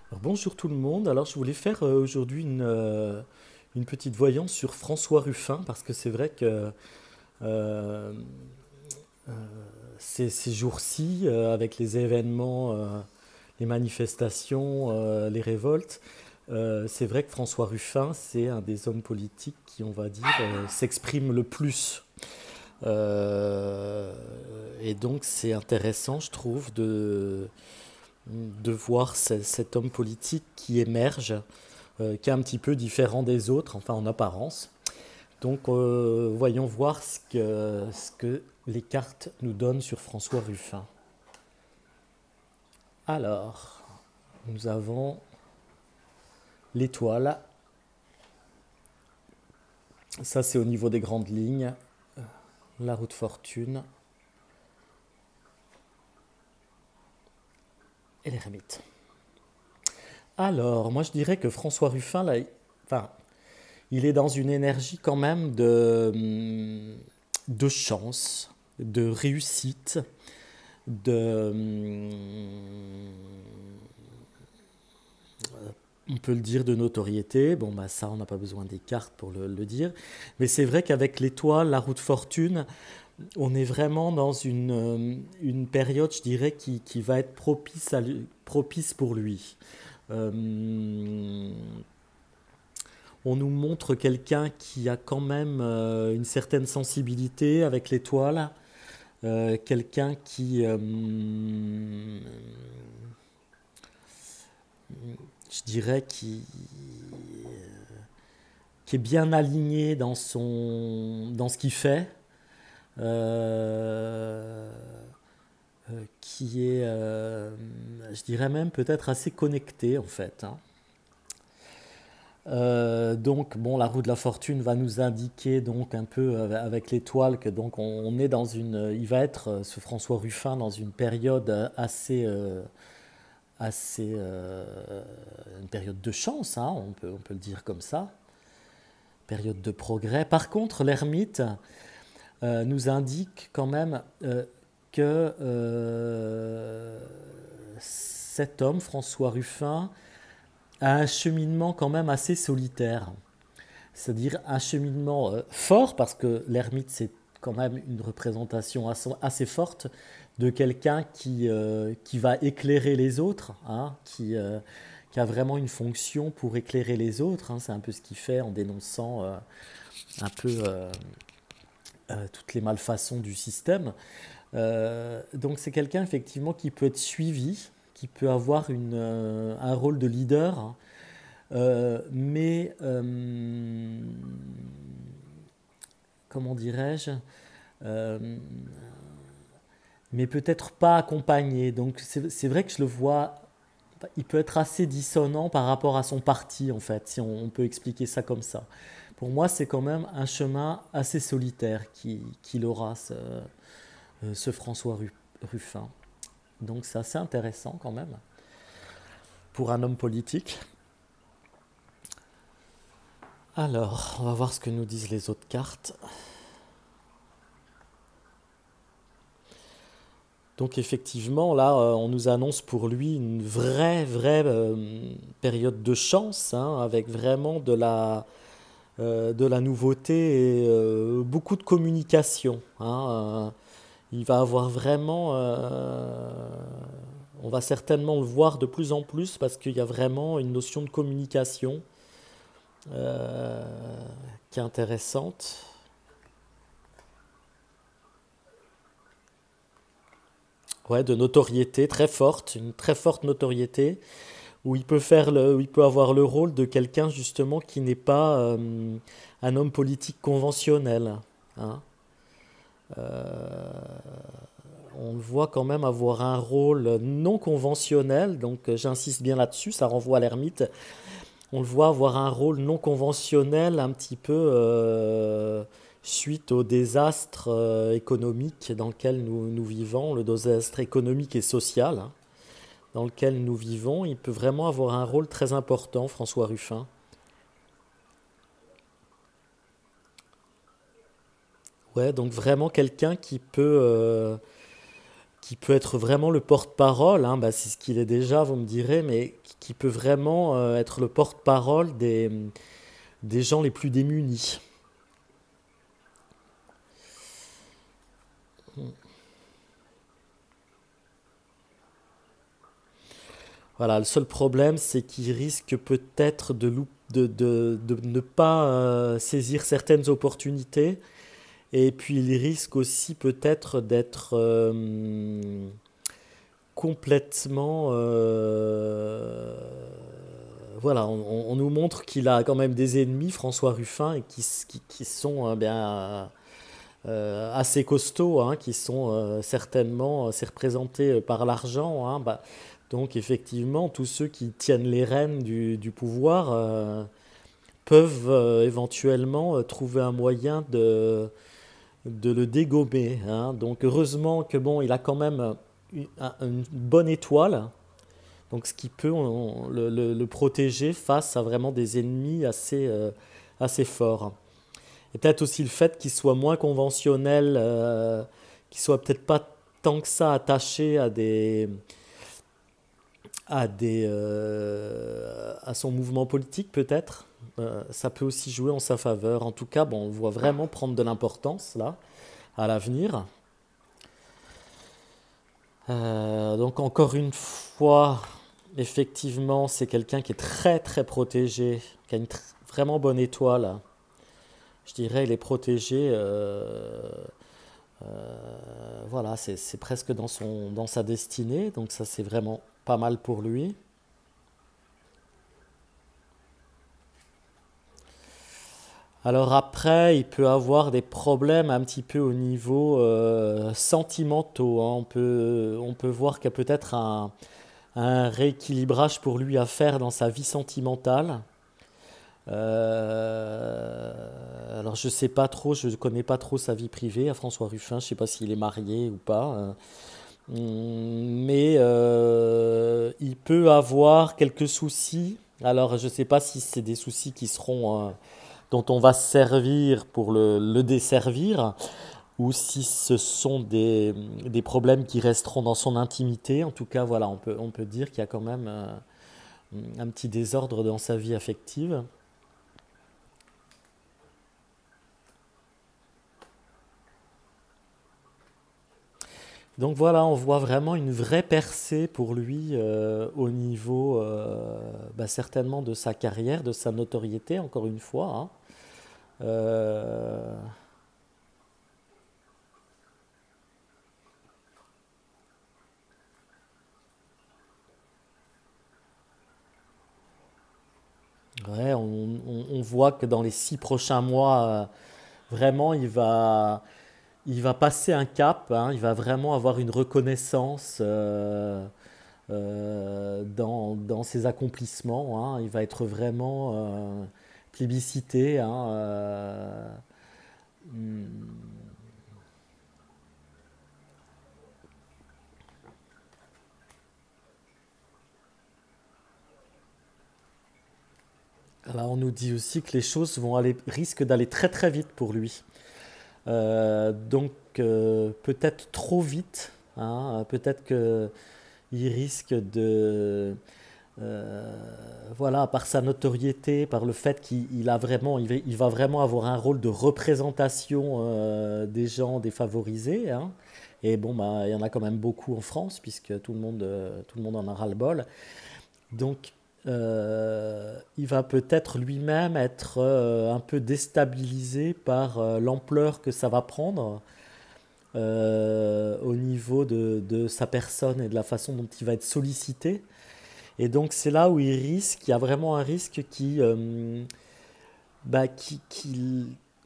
Alors, bonjour tout le monde. Alors je voulais faire aujourd'hui une petite voyance sur François Ruffin parce que c'est vrai que euh, ces jours-ci, avec les événements, les manifestations, les révoltes, c'est vrai que François Ruffin, c'est un des hommes politiques qui, on va dire, s'exprime le plus. Euh, et donc c'est intéressant, je trouve, de voir cet homme politique qui émerge, qui est un petit peu différent des autres, enfin en apparence. Donc voyons voir ce que les cartes nous donnent sur François Ruffin. Alors, nous avons l'étoile, ça c'est au niveau des grandes lignes, la roue de fortune et l'ermite. Alors, moi je dirais que François Ruffin, là, enfin, il est dans une énergie quand même de chance, de réussite, de, on peut le dire, de notoriété. Bon, bah ça, on n'a pas besoin des cartes pour le dire. Mais c'est vrai qu'avec l'étoile, la roue de fortune, on est vraiment dans une période, je dirais, qui va être propice pour lui. Euh, on nous montre quelqu'un qui a quand même une certaine sensibilité avec l'étoile, quelqu'un je dirais, qui est bien aligné dans ce qu'il fait, euh, qui est, je dirais même peut-être assez connecté en fait, hein. Donc bon, la roue de la fortune va nous indiquer donc un peu avec l'étoile que donc on est dans il va être ce François Ruffin dans une période une période de chance, hein, on peut le dire comme ça, période de progrès. Par contre, l'ermite nous indique quand même que cet homme, François Ruffin, a un cheminement quand même assez solitaire. C'est-à-dire un cheminement fort, parce que l'ermite, c'est quand même une représentation assez forte de quelqu'un qui va éclairer les autres, hein, qui a vraiment une fonction pour éclairer les autres, hein. C'est un peu ce qu'il fait en dénonçant un peu toutes les malfaçons du système. Donc c'est quelqu'un effectivement qui peut être suivi, qui peut avoir un rôle de leader, hein, mais comment dirais-je, euh, mais peut-être pas accompagné. Donc c'est vrai que je le vois, il peut être assez dissonant par rapport à son parti en fait, si on peut expliquer ça comme ça. Pour moi, c'est quand même un chemin assez solitaire qu'il aura, ce François Ruffin. Donc c'est assez intéressant quand même pour un homme politique. Alors, on va voir ce que nous disent les autres cartes. Donc effectivement, là, on nous annonce pour lui une vraie période de chance, hein, avec vraiment de la nouveauté et beaucoup de communication, hein. Il va avoir vraiment, on va certainement le voir de plus en plus parce qu'il y a vraiment une notion de communication euh, qui est intéressante. Ouais, de notoriété très forte, une très forte notoriété, où il peut avoir le rôle de quelqu'un justement qui n'est pas un homme politique conventionnel, hein. On le voit quand même avoir un rôle non conventionnel, donc j'insiste bien là-dessus, ça renvoie à l'ermite. On le voit avoir un rôle non conventionnel un petit peu suite au désastre économique dans lequel nous vivons, le désastre économique et social, hein, dans lequel nous vivons. Il peut vraiment avoir un rôle très important, François Ruffin. Ouais, donc vraiment quelqu'un qui peut être vraiment le porte-parole, hein, bah, c'est ce qu'il est déjà, vous me direz, mais qui peut vraiment être le porte-parole des gens les plus démunis. Voilà, le seul problème, c'est qu'il risque peut-être de ne pas saisir certaines opportunités, et puis il risque aussi peut-être d'être complètement... voilà, on nous montre qu'il a quand même des ennemis, François Ruffin, et qui sont bien assez costauds, hein, qui sont certainement c'est représenté par l'argent, hein, bah, donc effectivement, tous ceux qui tiennent les rênes du pouvoir peuvent éventuellement trouver un moyen de le dégommer, hein. Donc heureusement que bon, il a quand même une bonne étoile, donc ce qui peut le protéger face à vraiment des ennemis assez forts. Et peut-être aussi le fait qu'il soit moins conventionnel, qu'il soit peut-être pas tant que ça attaché à son mouvement politique peut-être. Ça peut aussi jouer en sa faveur. En tout cas, bon, on le voit vraiment prendre de l'importance là à l'avenir. Donc encore une fois, effectivement, c'est quelqu'un qui est très très protégé, qui a une vraiment bonne étoile. Je dirais, il est protégé. Voilà, c'est presque dans sa destinée, donc ça c'est vraiment pas mal pour lui. Alors après, il peut avoir des problèmes un petit peu au niveau sentimentaux, hein. On peut voir qu'il y a peut-être un rééquilibrage pour lui à faire dans sa vie sentimentale. Alors je sais pas trop, je connais pas trop sa vie privée à François Ruffin, je sais pas s'il est marié ou pas. Mais il peut avoir quelques soucis. Alors je sais pas si c'est des soucis qui seront dont on va se servir pour le desservir, ou si ce sont des problèmes qui resteront dans son intimité. En tout cas, voilà, on peut dire qu'il y a quand même un petit désordre dans sa vie affective. Donc voilà, on voit vraiment une vraie percée pour lui au niveau bah, certainement de sa carrière, de sa notoriété, encore une fois, hein. Euh, ouais, on voit que dans les 6 prochains mois, vraiment, il va passer un cap, hein. Il va vraiment avoir une reconnaissance dans ses accomplissements, hein. Il va être vraiment plébiscité, hein. Alors on nous dit aussi que les choses risquent d'aller très très vite pour lui. Donc peut-être trop vite, hein. Peut-être que il risque euh, voilà, par sa notoriété, par le fait qu'il va vraiment avoir un rôle de représentation des gens défavorisés, hein. Et bon, bah, il y en a quand même beaucoup en France, puisque tout le monde en a ras-le-bol. Donc, il va peut-être lui-même être un peu déstabilisé par l'ampleur que ça va prendre au niveau de sa personne et de la façon dont il va être sollicité. Et donc c'est là où il y a vraiment un risque bah,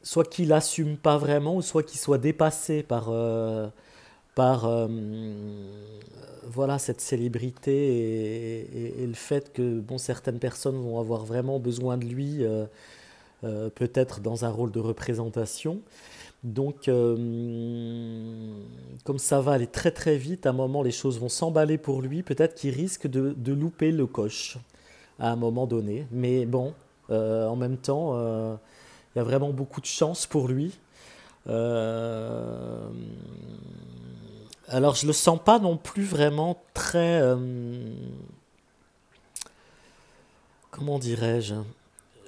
soit qu'il assume pas vraiment, ou soit qu'il soit dépassé par voilà, cette célébrité et le fait que bon, certaines personnes vont avoir vraiment besoin de lui, peut-être dans un rôle de représentation. Donc, comme ça va aller très très vite, à un moment les choses vont s'emballer pour lui, peut-être qu'il risque de louper le coche à un moment donné. Mais bon, en même temps, il y a vraiment beaucoup de chance pour lui. Euh, Alors je le sens pas non plus vraiment très, comment dirais-je?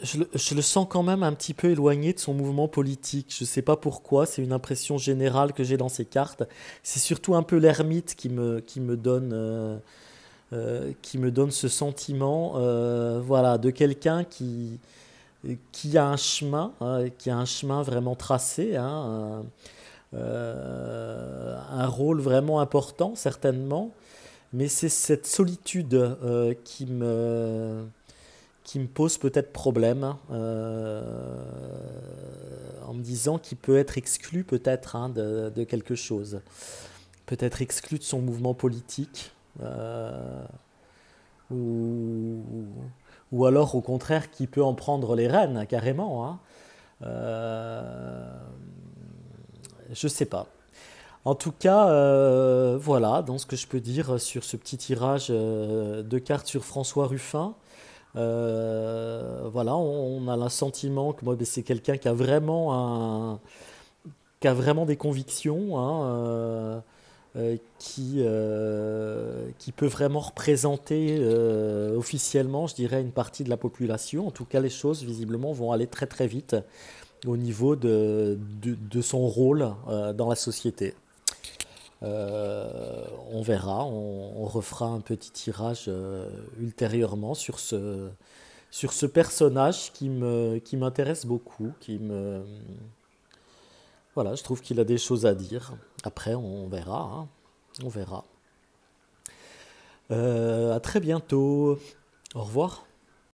Je le sens quand même un petit peu éloigné de son mouvement politique. Je sais pas pourquoi, c'est une impression générale que j'ai dans ces cartes. C'est surtout un peu l'ermite qui me donne ce sentiment, voilà, de quelqu'un qui a un chemin, hein, qui a un chemin vraiment tracé, hein, un rôle vraiment important certainement, mais c'est cette solitude qui me pose peut-être problème, hein, en me disant qu'il peut être exclu peut-être, hein, de quelque chose, peut-être exclu de son mouvement politique, ou, ou alors au contraire qu'il peut en prendre les rênes carrément, hein. Euh, je sais pas. En tout cas, voilà, dans ce que je peux dire sur ce petit tirage de cartes sur François Ruffin. Voilà, on a le sentiment que moi, ben, c'est quelqu'un qui a vraiment des convictions, hein, qui peut vraiment représenter officiellement, je dirais, une partie de la population. En tout cas, les choses visiblement vont aller très très vite au niveau de son rôle dans la société. On verra, on refera un petit tirage ultérieurement sur ce personnage qui m'intéresse beaucoup, voilà, je trouve qu'il a des choses à dire. Après, on verra, hein, on verra. À très bientôt. Au revoir.